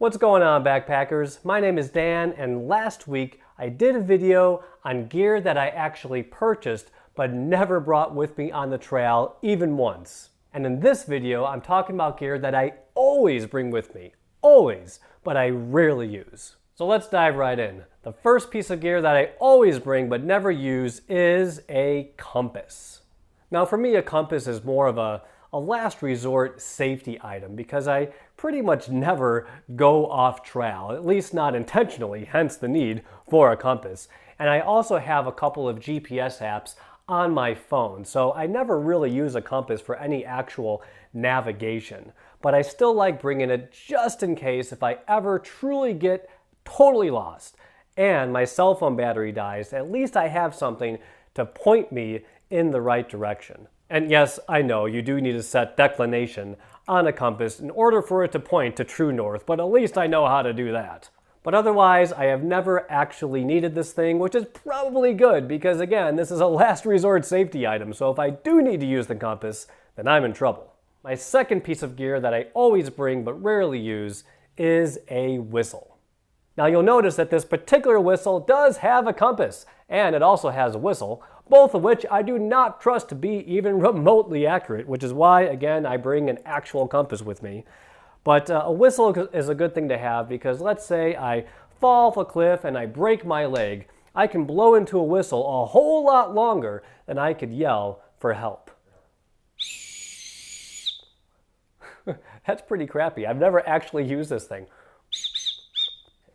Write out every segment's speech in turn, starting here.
What's going on, backpackers? My name is Dan, and last week I did a video on gear that I actually purchased but never brought with me on the trail even once. And in this video, I'm talking about gear that I always bring with me. Always, but I rarely use. So let's dive right in. The first piece of gear that I always bring but never use is a compass. Now for me, a compass is more of a last resort safety item because I pretty much never go off trail, at least not intentionally, hence the need for a compass. And I also have a couple of GPS apps on my phone, so I never really use a compass for any actual navigation. But I still like bringing it just in case if I ever truly get totally lost and my cell phone battery dies, at least I have something to point me in the right direction. And yes, I know you do need to set declination on a compass in order for it to point to true north, but at least I know how to do that. But otherwise, I have never actually needed this thing, which is probably good because again, this is a last resort safety item, so if I do need to use the compass, then I'm in trouble. My second piece of gear that I always bring but rarely use is a whistle. Now you'll notice that this particular whistle does have a compass, and it also has a whistle, both of which I do not trust to be even remotely accurate, which is why, again, I bring an actual compass with me. But a whistle is a good thing to have because let's say I fall off a cliff and I break my leg, I can blow into a whistle a whole lot longer than I could yell for help. That's pretty crappy. I've never actually used this thing.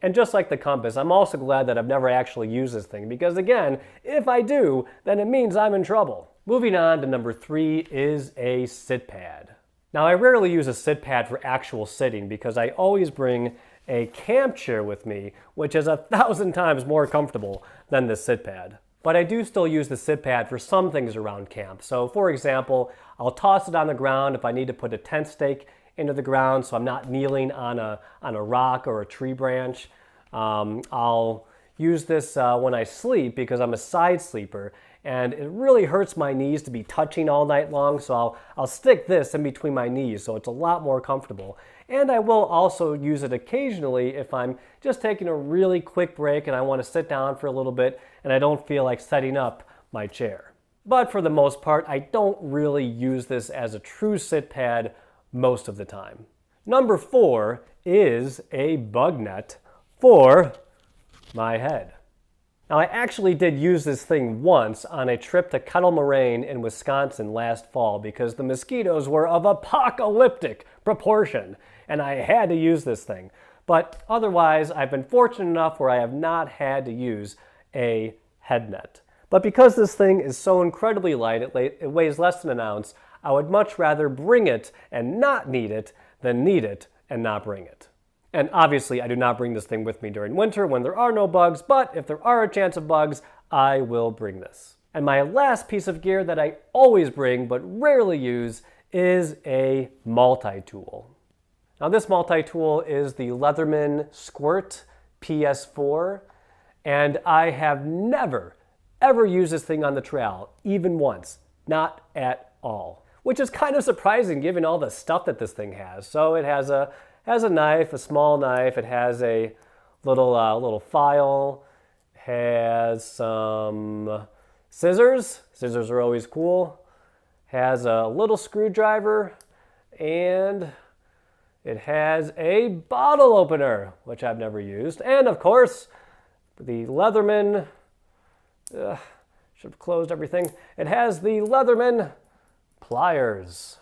And just like the compass, I'm also glad that I've never actually used this thing because again, if I do, then it means I'm in trouble. Moving on to number 3 is a sit pad. Now I rarely use a sit pad for actual sitting because I always bring a camp chair with me, which is 1,000 times more comfortable than the sit pad. But I do still use the sit pad for some things around camp. So for example, I'll toss it on the ground if I need to put a tent stake into the ground so I'm not kneeling on a rock or a tree branch. I'll use this when I sleep because I'm a side sleeper and it really hurts my knees to be touching all night long, so I'll stick this in between my knees so it's a lot more comfortable. And I will also use it occasionally if I'm just taking a really quick break and I want to sit down for a little bit and I don't feel like setting up my chair. But for the most part, I don't really use this as a true sit pad most of the time. Number 4 is a bug net for my head. Now I actually did use this thing once on a trip to Kettle Moraine in Wisconsin last fall because the mosquitoes were of apocalyptic proportion and I had to use this thing. But otherwise, I've been fortunate enough where I have not had to use a head net. But because this thing is so incredibly light, it weighs less than an ounce, I would much rather bring it and not need it than need it and not bring it. And obviously, I do not bring this thing with me during winter when there are no bugs, but if there are a chance of bugs, I will bring this. And my last piece of gear that I always bring but rarely use is a multi-tool. Now this multi-tool is the Leatherman Squirt PS4, and I have never, ever used this thing on the trail, even once, not at all. Which is kind of surprising given all the stuff that this thing has. So it has a knife, a small knife. It has a little file. Has some scissors. Scissors are always cool. Has a little screwdriver, and it has a bottle opener, which I've never used. And of course, the Leatherman. Should have closed everything. It has the Leatherman pliers.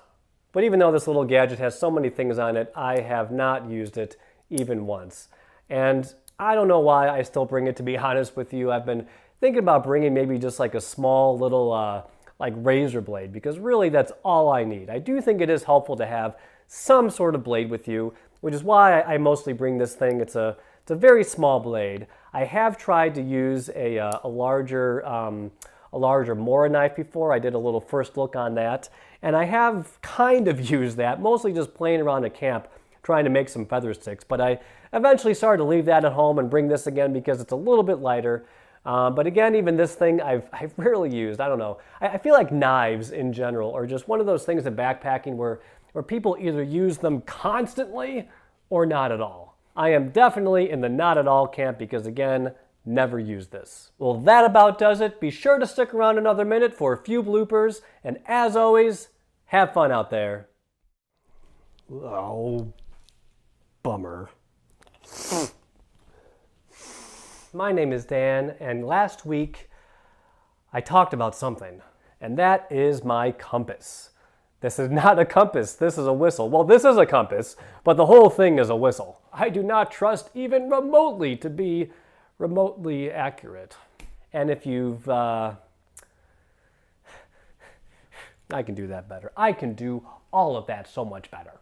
But even though this little gadget has so many things on it, I have not used it even once. And I don't know why I still bring it, to be honest with you. I've been thinking about bringing maybe just like a small little like razor blade because really that's all I need. I do think it is helpful to have some sort of blade with you, which is why I mostly bring this thing. It's a very small blade. I have tried to use a larger Mora knife before. I did a little first look on that, and I have kind of used that, mostly just playing around at camp, trying to make some feather sticks, but I eventually started to leave that at home and bring this again because it's a little bit lighter. But again, even this thing I've rarely used. I don't know. I feel like knives in general are just one of those things in backpacking where people either use them constantly or not at all. I am definitely in the not at all camp because, again, never use this. Well, that about does it. Be sure to stick around another minute for a few bloopers, and as always, have fun out there. Oh, bummer. My name is Dan, and last week I talked about something, and that is my compass. This is not a compass, this is a whistle. Well, this is a compass, but the whole thing is a whistle. I do not trust even remotely to be remotely accurate. And if you've, I can do that better. I can do all of that so much better.